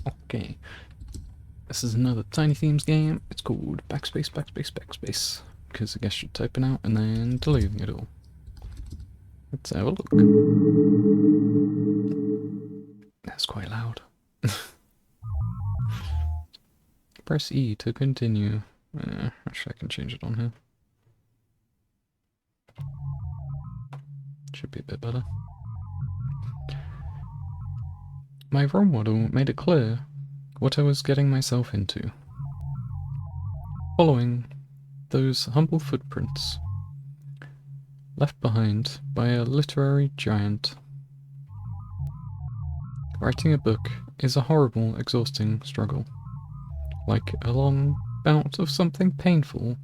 Okay. This is another Tiny Themes game. It's called Backspace Backspace Backspace. Because I guess you're typing out and then deleting it all. Let's have a look. That's quite loud. Press E to continue. Actually, I can change it on here. Should be a bit better. My role model made it clear what I was getting myself into. Following those humble footprints left behind by a literary giant. Writing a book is a horrible, exhausting struggle. Like a long bout of something painful.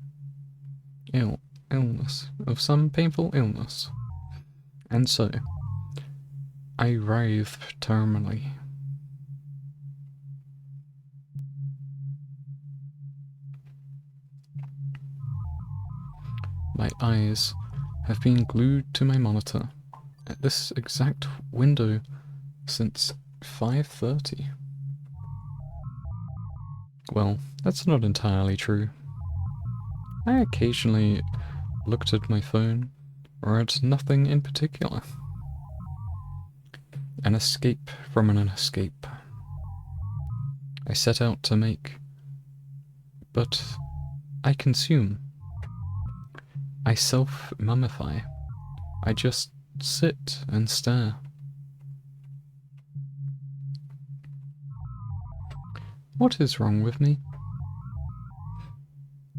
Illness. Of some painful illness. And so, I writhe terminally. My eyes have been glued to my monitor at this exact window since 5:30. Well, that's not entirely true. I occasionally looked at my phone, or at nothing in particular. An escape from an escape. I set out to make, but I consume. I self-mummify. I just sit and stare. What is wrong with me?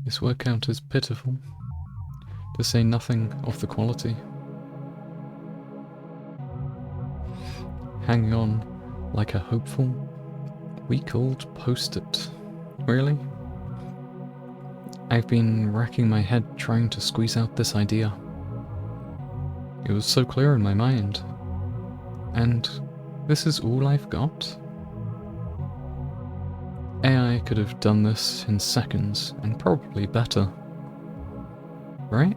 This workout is pitiful, to say nothing of the quality. Hanging on like a hopeful, week-old post-it. Really? I've been racking my head trying to squeeze out this idea. It was so clear in my mind. And this is all I've got? AI could have done this in seconds, and probably better. Right?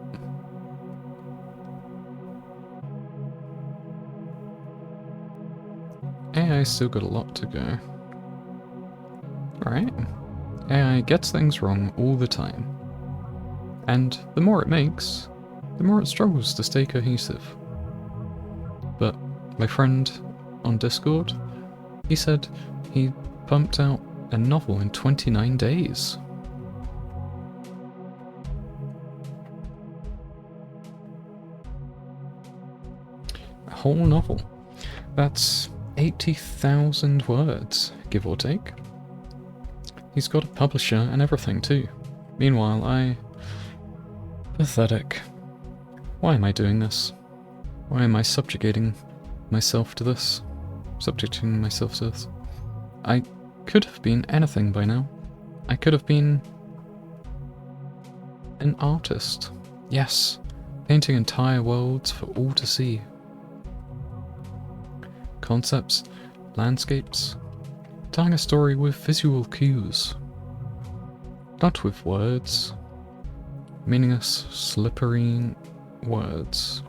AI's still got a lot to go. Right? AI gets things wrong all the time. And the more it makes, the more it struggles to stay cohesive. But my friend on Discord, he said he pumped out a novel in 29 days. A whole novel. That's 80,000 words, give or take. He's got a publisher and everything too. Meanwhile, Pathetic. Why am I doing this? Why am I subjugating myself to this? Subjecting myself to this? I could have been anything by now. I could have been an artist. Yes, painting entire worlds for all to see. Concepts, landscapes, telling a story with visual cues. Not with words. Meaningless, slippery words.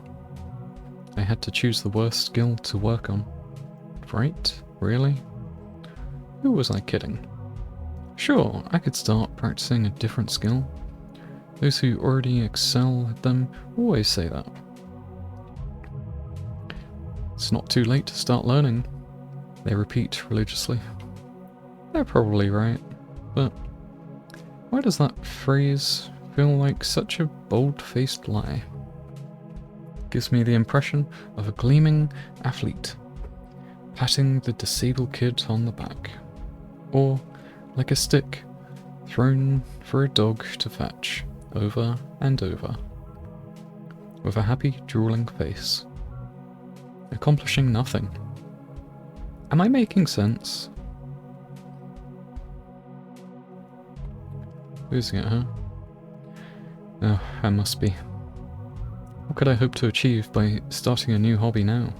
I had to choose the worst skill to work on. Right? Really? Who was I kidding? Sure, I could start practicing a different skill. Those who already excel at them always say that. It's not too late to start learning, they repeat religiously. They're probably right, but why does that phrase feel like such a bold-faced lie? Gives me the impression of a gleaming athlete patting the disabled kid on the back, or like a stick thrown for a dog to fetch over and over, with a happy, drooling face, accomplishing nothing. Am I making sense? Losing it, huh? Oh, I must be. What could I hope to achieve by starting a new hobby now?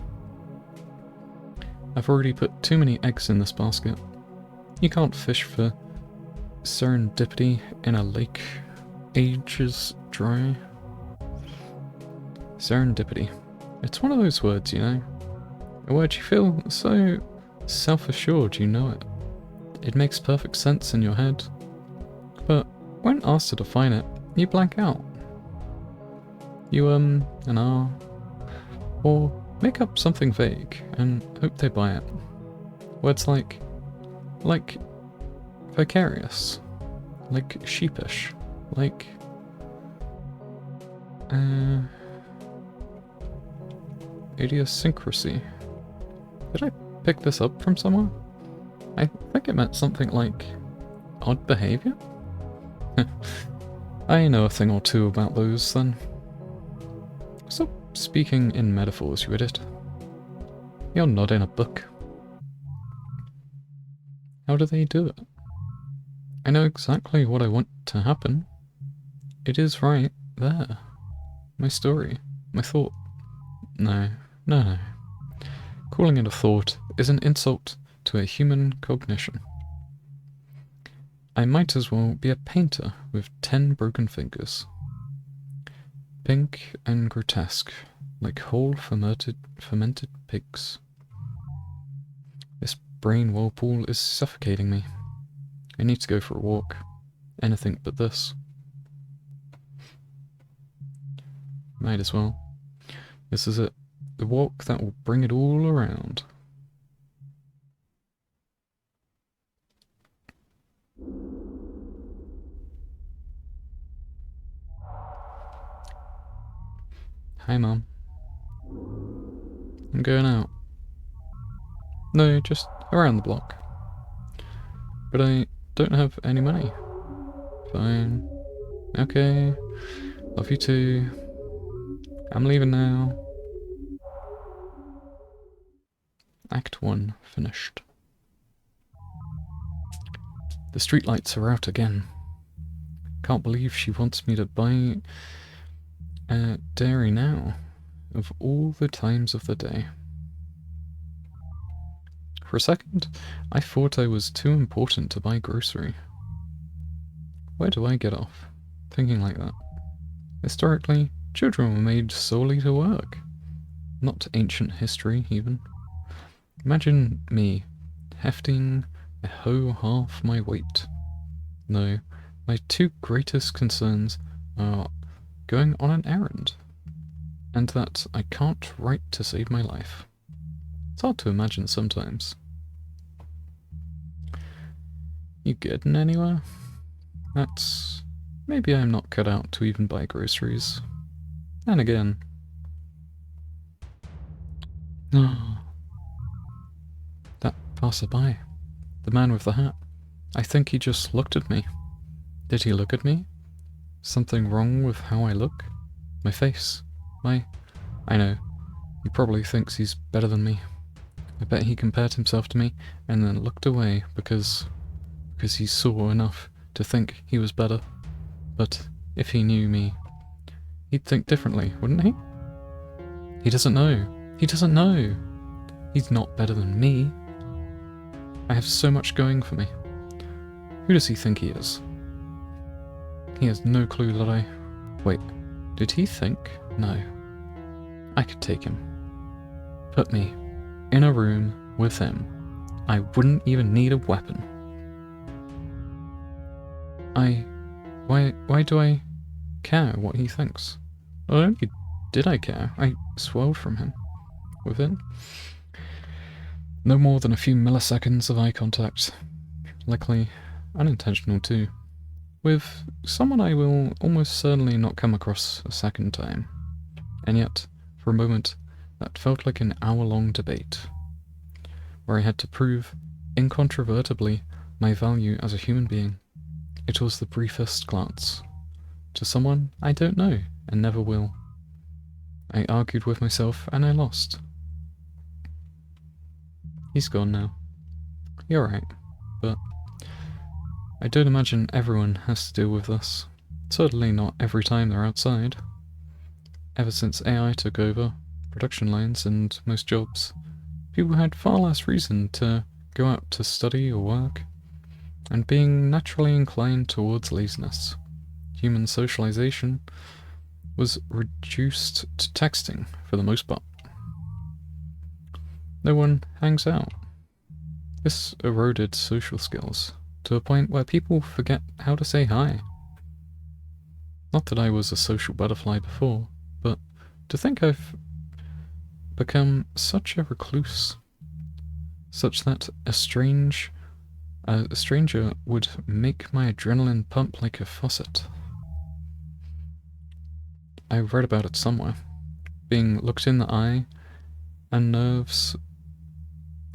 I've already put too many eggs in this basket. You can't fish for serendipity in a lake ages dry. Serendipity. It's one of those words, you know? A word you feel so self-assured, you know it. It makes perfect sense in your head. But when asked to define it, you blank out. You and ah, or make up something vague and hope they buy it. Words like vicarious, like sheepish, like idiosyncrasy. Did I pick this up from somewhere? I think it meant something like odd behavior? I know a thing or two about those, then. Stop speaking in metaphors, you idiot. You're not in a book. How do they do it? I know exactly what I want to happen. It is right there. My story. My thought. No. Calling it a thought is an insult to a human cognition. I might as well be a painter with 10 broken fingers. Pink and grotesque, like whole fermented pigs. This brain whirlpool is suffocating me. I need to go for a walk. Anything but this. Might as well. This is it. The walk that will bring it all around. Hi, Mom. I'm going out. No, just around the block. But I don't have any money. Fine. Okay. Love you too. I'm leaving now. Act 1 finished. The streetlights are out again. Can't believe she wants me to buy dairy now, of all the times of the day. For a second, I thought I was too important to buy grocery. Where do I get off thinking like that? Historically, children were made solely to work. Not ancient history, even. Imagine me, hefting a hoe half my weight. No, my two greatest concerns are going on an errand, and that I can't write to save my life. It's hard to imagine sometimes. You getting anywhere? That's... maybe I'm not cut out to even buy groceries. And again... that passerby. The man with the hat. I think he just looked at me. Did he look at me? Something wrong with how I look? My face? I know. He probably thinks he's better than me. I bet he compared himself to me and then looked away because he saw enough to think he was better. But if he knew me, he'd think differently, wouldn't he? He doesn't know. He doesn't know. He's not better than me. I have so much going for me. Who does he think he is? He has no clue that I... Wait, did he think? No. I could take him. Put me in a room with him. I wouldn't even need a weapon. Why do I care what he thinks? Not only did I care, I swelled from him. Within no more than a few milliseconds of eye contact. Likely unintentional too. With someone I will almost certainly not come across a second time. And yet, for a moment, that felt like an hour-long debate, where I had to prove, incontrovertibly, my value as a human being. It was the briefest glance. To someone I don't know, and never will. I argued with myself, and I lost. He's gone now. You're right, but... I don't imagine everyone has to deal with this. Certainly not every time they're outside. Ever since AI took over production lines and most jobs, people had far less reason to go out to study or work, and being naturally inclined towards laziness, human socialization was reduced to texting for the most part. No one hangs out. This eroded social skills to a point where people forget how to say hi. Not that I was a social butterfly before, but to think I've become such a recluse, such that a stranger would make my adrenaline pump like a faucet. I read about it somewhere, being looked in the eye, and nerves,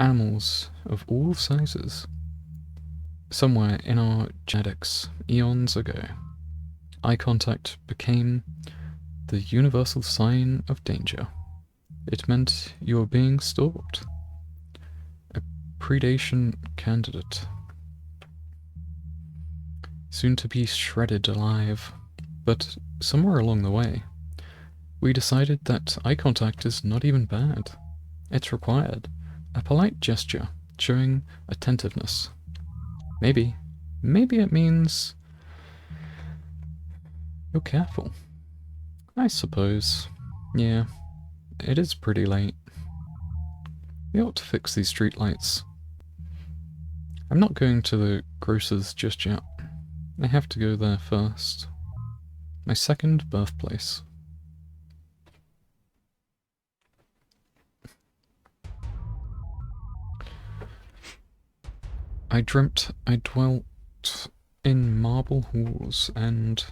animals of all sizes. Somewhere in our genetics, eons ago, eye contact became the universal sign of danger. It meant you were being stalked. A predation candidate. Soon to be shredded alive. But somewhere along the way, we decided that eye contact is not even bad. It's required. A polite gesture, showing attentiveness. Maybe it means you're careful. I suppose. Yeah, it is pretty late. We ought to fix these streetlights. I'm not going to the grocer's just yet. I have to go there first. My second birthplace. I dreamt I dwelt in marble halls, and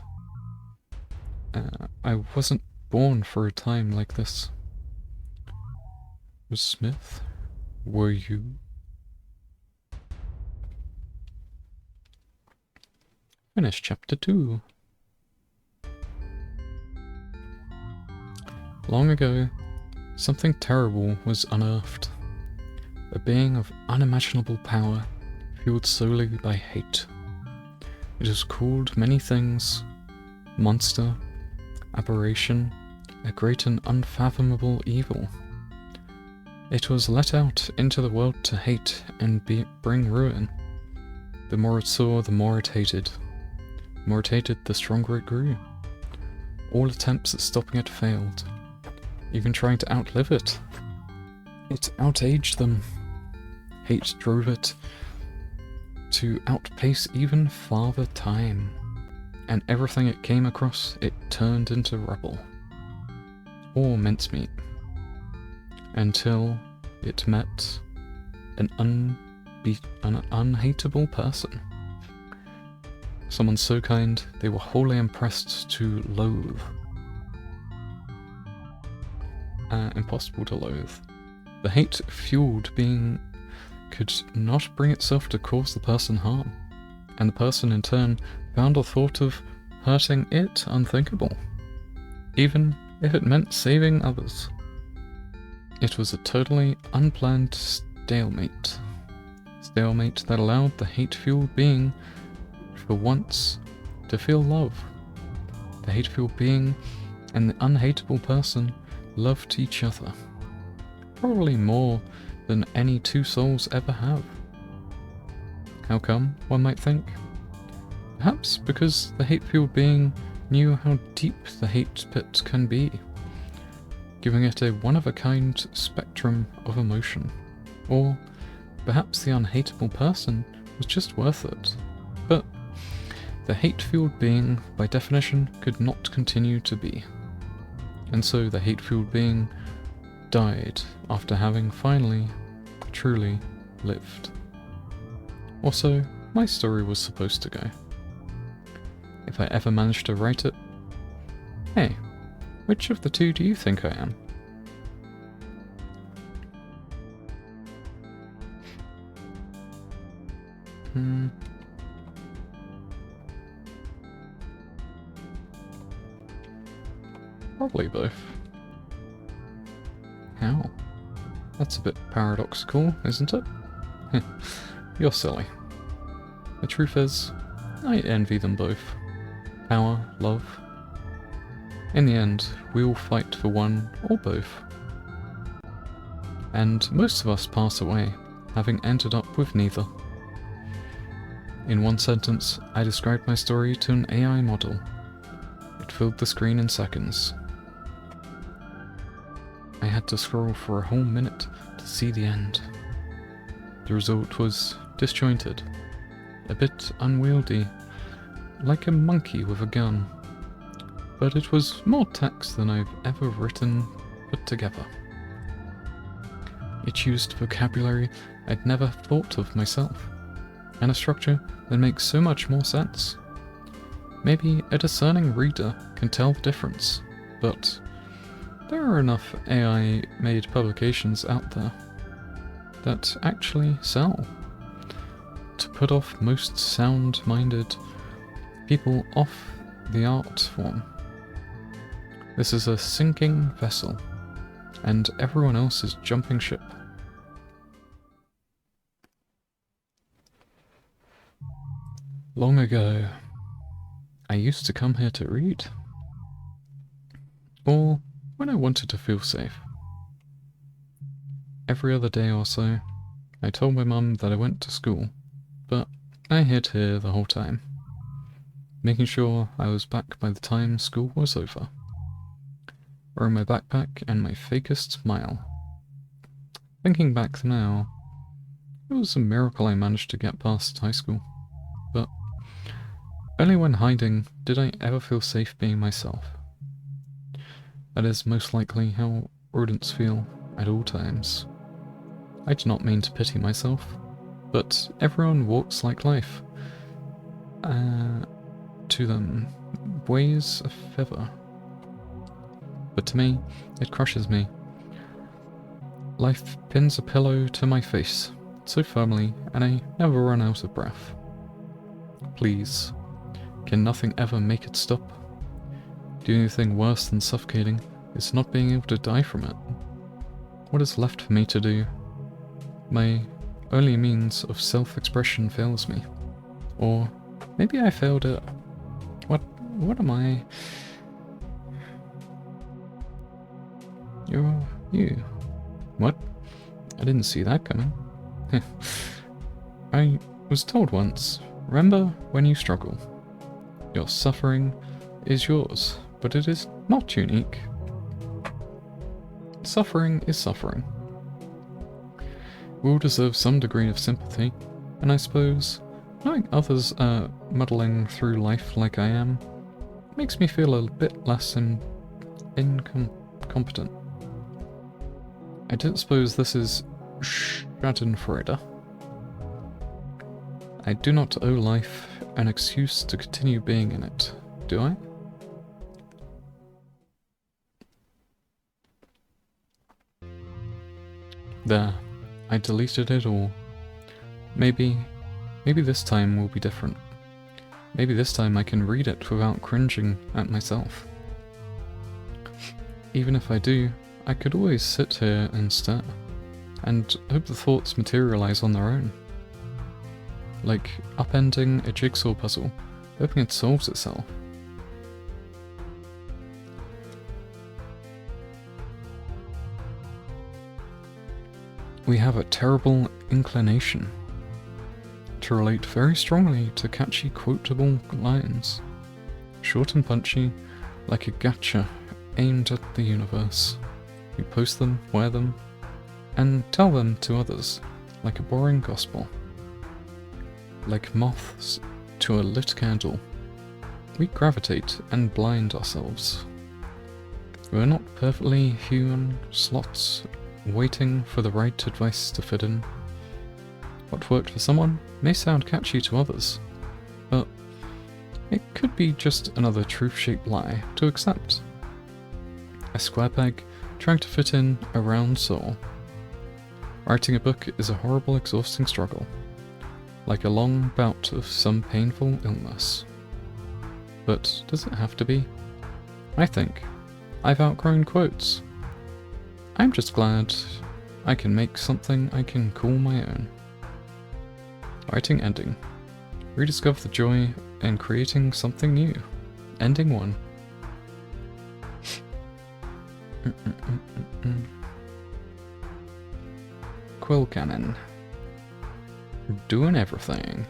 I wasn't born for a time like this. Was Smith? Were you? Finish chapter 2. Long ago, something terrible was unearthed. A being of unimaginable power, fueled solely by hate. It is called many things: monster, aberration, a great and unfathomable evil. It was let out into the world to hate and bring ruin. The more it saw, the more it hated. The more it hated, the stronger it grew. All attempts at stopping it failed. Even trying to outlive it. It outaged them. Hate drove it to outpace even farther time. And everything it came across, it turned into rubble. Or mincemeat. Until it met an unhateable person. Someone so kind, they were wholly impressed to loathe. Impossible to loathe. The hate-fueled being could not bring itself to cause the person harm, and the person in turn found the thought of hurting it unthinkable, even if it meant saving others. It was a totally unplanned stalemate. Stalemate that allowed the hate-fueled being, for once, to feel love. The hate-fueled being and the unhateable person loved each other. Probably more than any two souls ever have. How come, one might think? Perhaps because the hate-fueled being knew how deep the hate pit can be, giving it a one-of-a-kind spectrum of emotion. Or perhaps the unhateable person was just worth it. But the hate-fueled being, by definition, could not continue to be. And so the hate-fueled being died after having finally, truly lived. Or so my story was supposed to go. If I ever managed to write it. Hey, which of the two do you think I am? Probably both. How? That's a bit paradoxical, isn't it? You're silly. The truth is, I envy them both. Power, love. In the end, we all fight for one or both. And most of us pass away, having ended up with neither. In one sentence, I described my story to an AI model. It filled the screen in seconds. I had to scroll for a whole minute to see the end. The result was disjointed, a bit unwieldy, like a monkey with a gun. But it was more text than I've ever written put together. It used vocabulary I'd never thought of myself, and a structure that makes so much more sense. Maybe a discerning reader can tell the difference, but there are enough AI-made publications out there that actually sell to put off most sound-minded people off the art form. This is a sinking vessel, and everyone else is jumping ship. Long ago, I used to come here to read, or when I wanted to feel safe. Every other day or so, I told my mum that I went to school, but I hid here the whole time, making sure I was back by the time school was over, wearing my backpack and my fakest smile. Thinking back now, it was a miracle I managed to get past high school, but only when hiding did I ever feel safe being myself. That is most likely how rodents feel at all times. I do not mean to pity myself, but everyone walks like life. To them, weighs a feather. But to me, it crushes me. Life pins a pillow to my face so firmly, and I never run out of breath. Please, can nothing ever make it stop? The only thing worse than suffocating is not being able to die from it. What is left for me to do? My only means of self-expression fails me. Or maybe I failed at... What am I? You're you. What? I didn't see that coming. I was told once, remember when you struggle. Your suffering is yours, but it is not unique. Suffering is suffering. We all deserve some degree of sympathy, and I suppose knowing others are muddling through life like I am makes me feel a bit less incompetent. I don't suppose this is Schadenfreude. I do not owe life an excuse to continue being in it, do I? There, I deleted it all. Maybe this time will be different. Maybe this time I can read it without cringing at myself. Even if I do, I could always sit here and stare, and hope the thoughts materialize on their own. Like upending a jigsaw puzzle, hoping it solves itself. We have a terrible inclination to relate very strongly to catchy quotable lines, short and punchy, like a gacha aimed at the universe. We post them, wear them, and tell them to others, like a boring gospel. Like moths to a lit candle, we gravitate and blind ourselves. We're not perfectly human slots waiting for the right advice to fit in. What worked for someone may sound catchy to others, but it could be just another truth-shaped lie to accept. A square peg trying to fit in a round soul. Writing a book is a horrible, exhausting struggle, like a long bout of some painful illness. But does it have to be? I think I've outgrown quotes. I'm just glad I can make something I can call my own. Writing ending. Rediscover the joy in creating something new. Ending one. Quill cannon. Doing everything.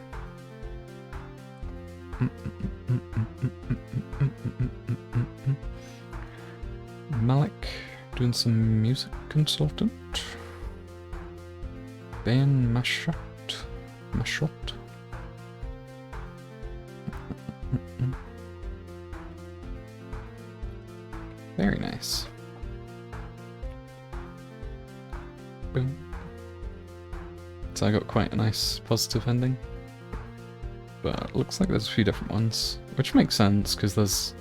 Malik doing some music consultant. Ben Mashot. Mashot? Very nice. Boom. So I got quite a nice positive ending. But it looks like there's a few different ones, which makes sense because there's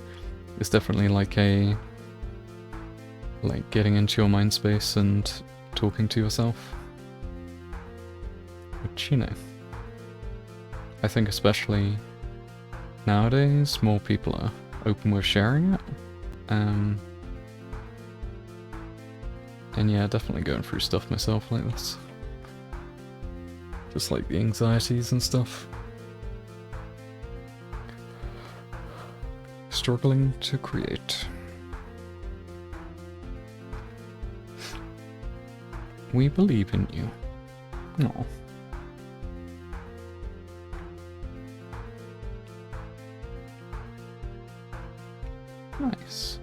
definitely like getting into your mind space and talking to yourself. Which, you know, I think especially nowadays more people are open with sharing it. And yeah, definitely going through stuff myself like this. Just like the anxieties and stuff. Struggling to create. We believe in you. No. Nice.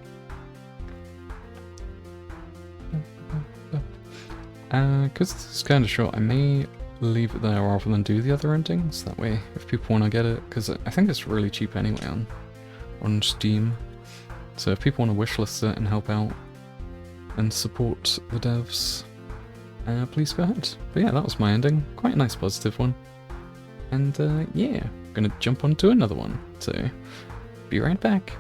Because this is kind of short, I may leave it there rather than do the other endings. That way, if people want to get it, because I think it's really cheap anyway on Steam. So if people want to wishlist it and help out and support the devs, please go ahead. But yeah, that was my ending. Quite a nice positive one. And yeah, I'm gonna jump onto another one. So, be right back.